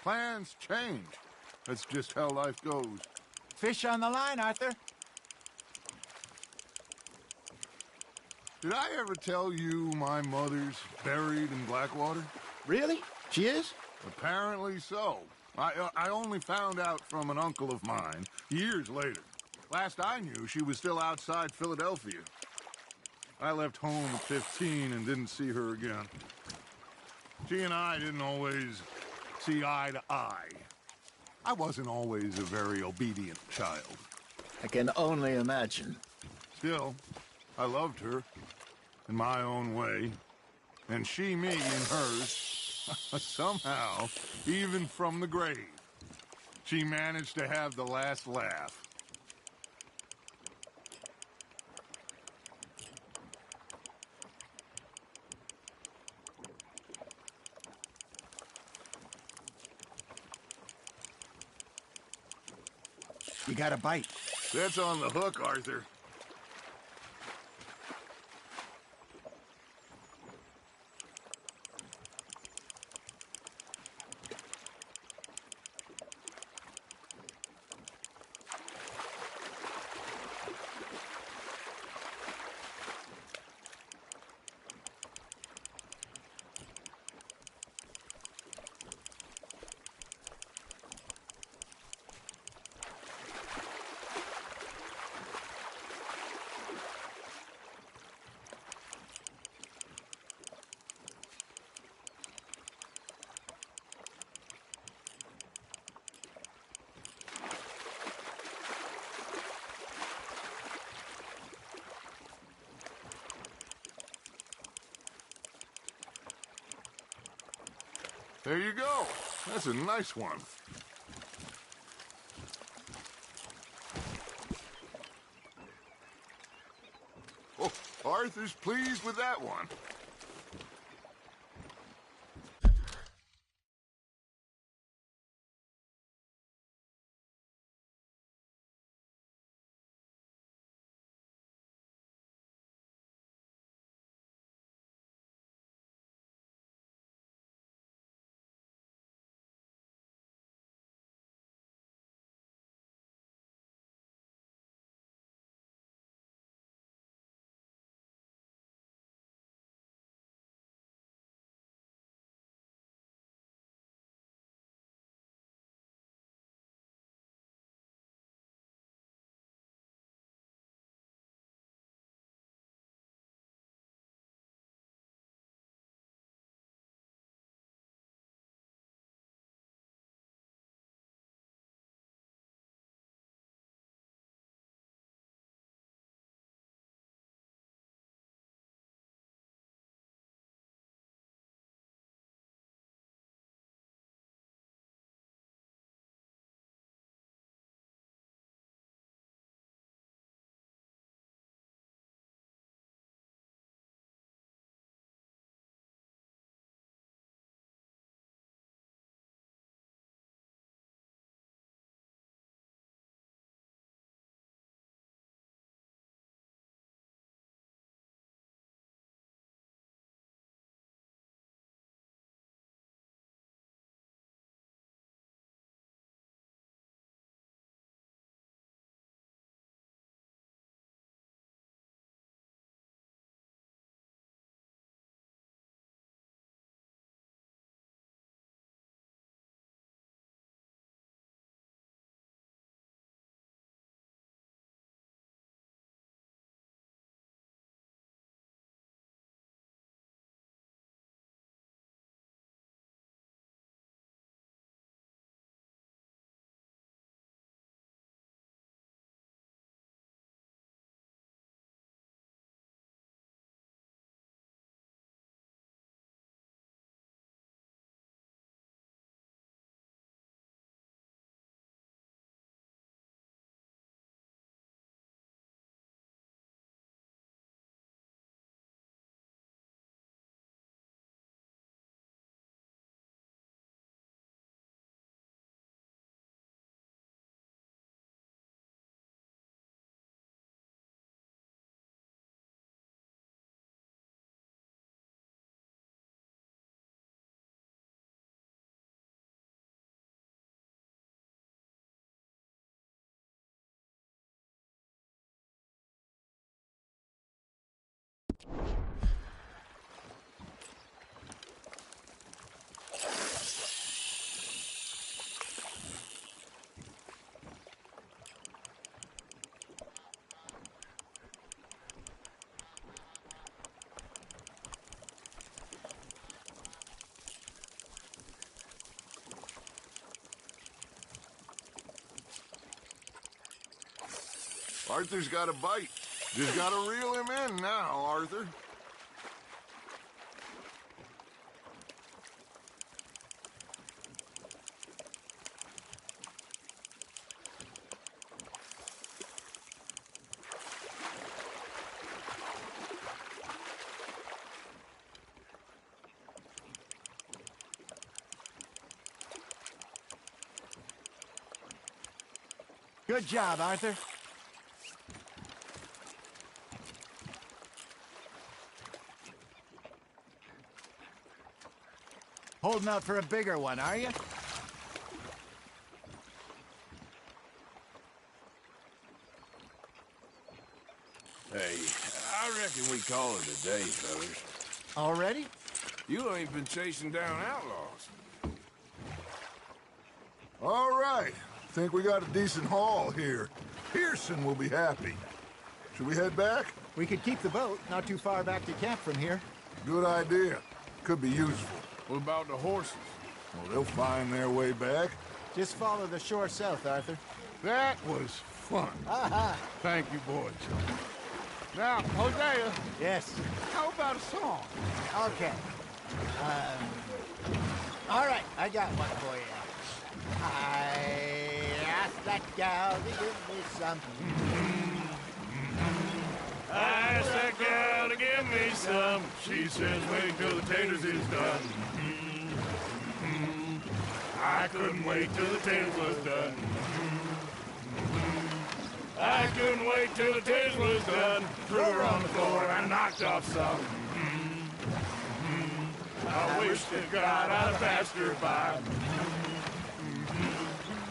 Plans change. That's just how life goes. Fish on the line, Arthur. Did I ever tell you my mother's buried in Blackwater? Really? She is? Apparently so. I only found out from an uncle of mine years later. Last I knew, she was still outside Philadelphia. I left home at 15 and didn't see her again. She and I didn't always see eye to eye. I wasn't always a very obedient child. I can only imagine. Still, I loved her in my own way, and she me in hers. Somehow, even from the grave, she managed to have the last laugh. You got a bite. That's on the hook, Arthur. There you go. That's a nice one. Oh, Arthur's pleased with that one. Arthur's got a bite. Just gotta reel him in now, Arthur. Good job, Arthur. Holding out for a bigger one, are you? Hey, I reckon we call it a day, fellas. Already? You ain't been chasing down outlaws. All right. Think we got a decent haul here. Pearson will be happy. Should we head back? We could keep the boat, not too far back to camp from here. Good idea. Could be useful. What about the horses? Well, they'll find their way back. Just follow the shore south, Arthur. That was fun. Thank you, boys. Now, Hosea. Yes? How about a song? Okay. All right, I got one for you. I asked that gal to give me some. I asked that gal to give me some. She says wait till the taters is done. I couldn't wait till the taters was done. I couldn't wait till the taters was done. Threw her on the floor and knocked off some. I wish to God I'd have passed her by.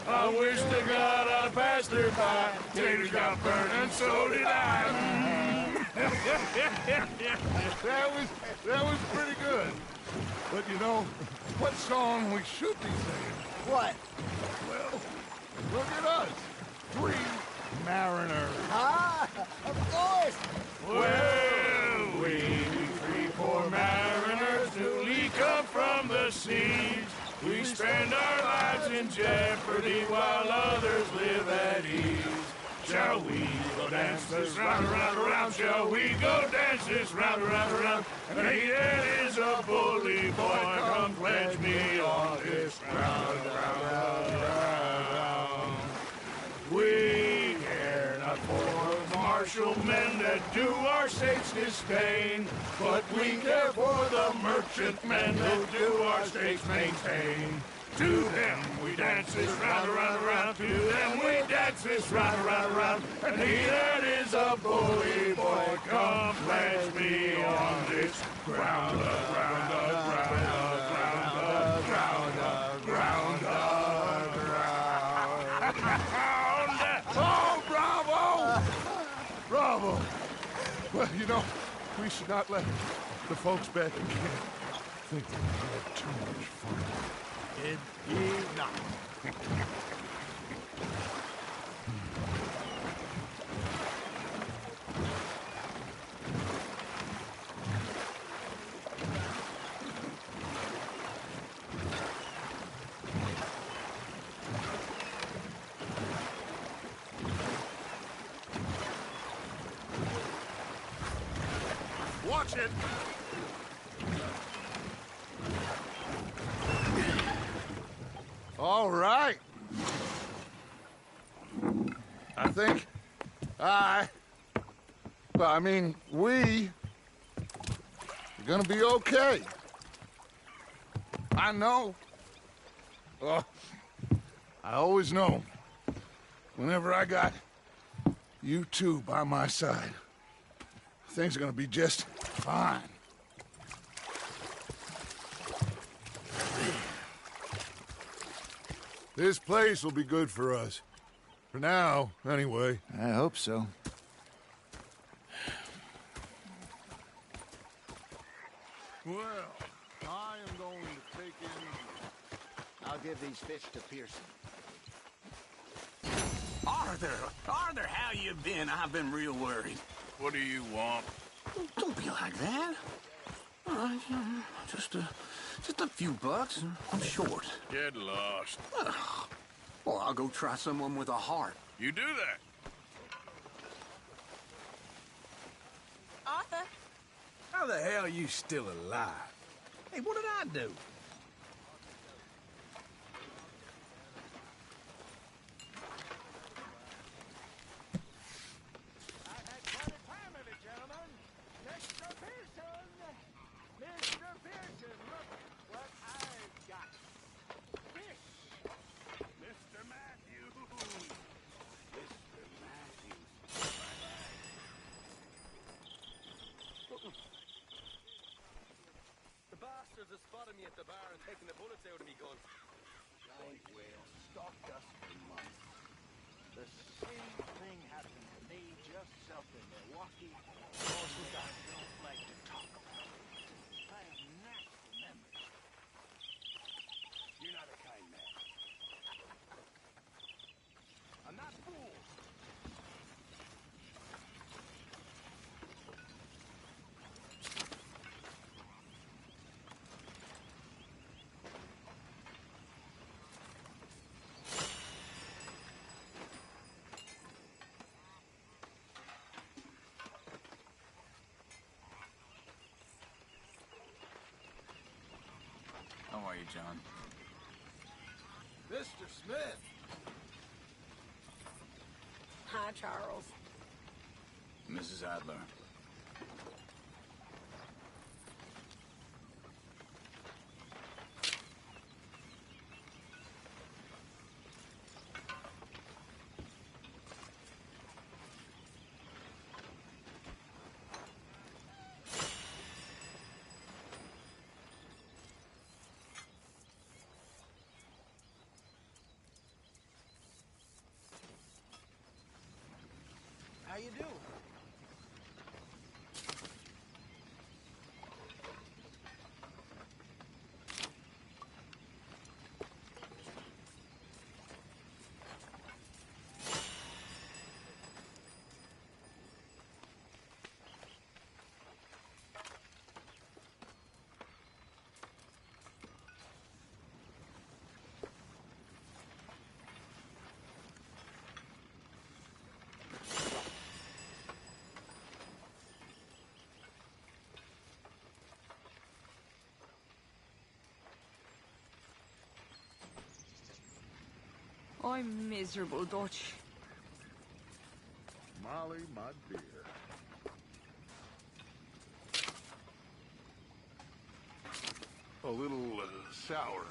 I wish to God I'd have passed her by. Taters got burned and so did I. That was pretty good. But you know, what song we should be singing? What? Well, look at us. 3 mariners. Ah, of course. Well, we 3 poor mariners newly come from the seas. We spend our lives in jeopardy while others live at ease. Shall we go dance this round, around, around? Shall we go dance this round, around, around? And he that is a bully boy, come pledge me on this round, round, round. We care not for martial men that do our state's disdain, but we care for the merchant men that do our state's maintain. To them we dance this round, around, around. To them we dance this round, around, around. And he that is a bully boy, come pledge me on this ground, ground, ground, ground, ground, ground, ground. Oh, bravo! Bravo! Well, you know, we should not let the folks back in camp think that we had too much fun. Indeed not. Watch it! All right. I think we are gonna be okay. I know. Oh, I always know. Whenever I got you two by my side, things are gonna be just fine. This place will be good for us. For now, anyway. I hope so. Well, I am going to take in... I'll give these fish to Pearson. Arthur, how you been? I've been real worried. What do you want? Don't be like that. Just a few bucks. I'm short. Get lost. Well, I'll go try someone with a heart. You do that. Arthur? How the hell are you still alive? Hey, what did I do? Bastards have spotted me at the bar and taken the bullets out of me gun. Giant whale stalked us for months. The same thing happened to me just south of Milwaukee. Horses I don't like to talk about. I have nasty memories. You're not a kind man. I'm not fooled. are you, John? Mr. Smith. Hi, Charles. Mrs. Adler. How you doing? I'm miserable, Dutch. Molly, my dear. A little sour.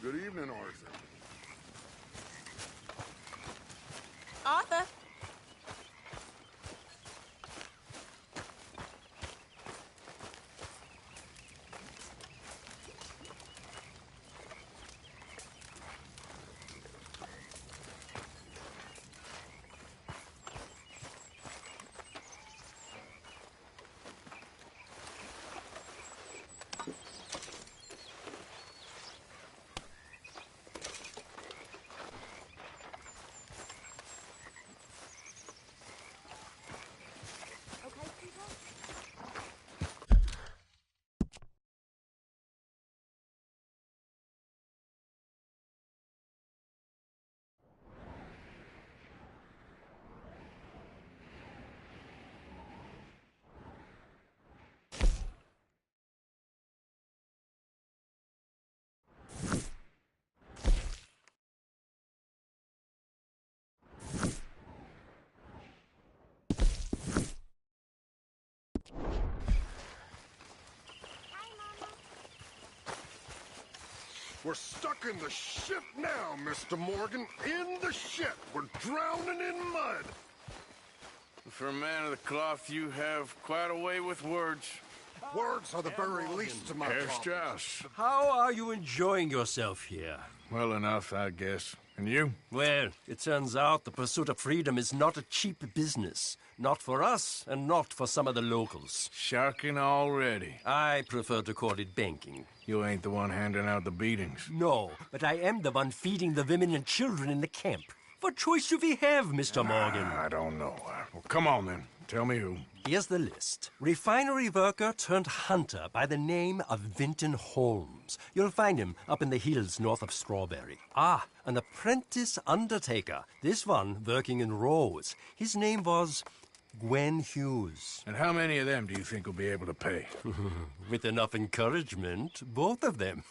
Good evening, Arthur. Arthur! We're stuck in the ship now, Mr. Morgan. In the ship. We're drowning in mud. For a man of the cloth, you have quite a way with words. Words are the very least of my Herr problems. Strauss. How are you enjoying yourself here? Well enough, I guess. And you? Well, it turns out the pursuit of freedom is not a cheap business. Not for us, and not for some of the locals. Sharking already. I prefer to call it banking. You ain't the one handing out the beatings. No, but I am the one feeding the women and children in the camp. What choice do we have, Mr. Morgan? I don't know. Well, come on, then. Tell me who. Here's the list. Refinery worker turned hunter by the name of Vinton Holmes. You'll find him up in the hills north of Strawberry. Ah, an apprentice undertaker. This one working in Rose. His name was Gwen Hughes. And how many of them do you think will be able to pay? With enough encouragement, both of them.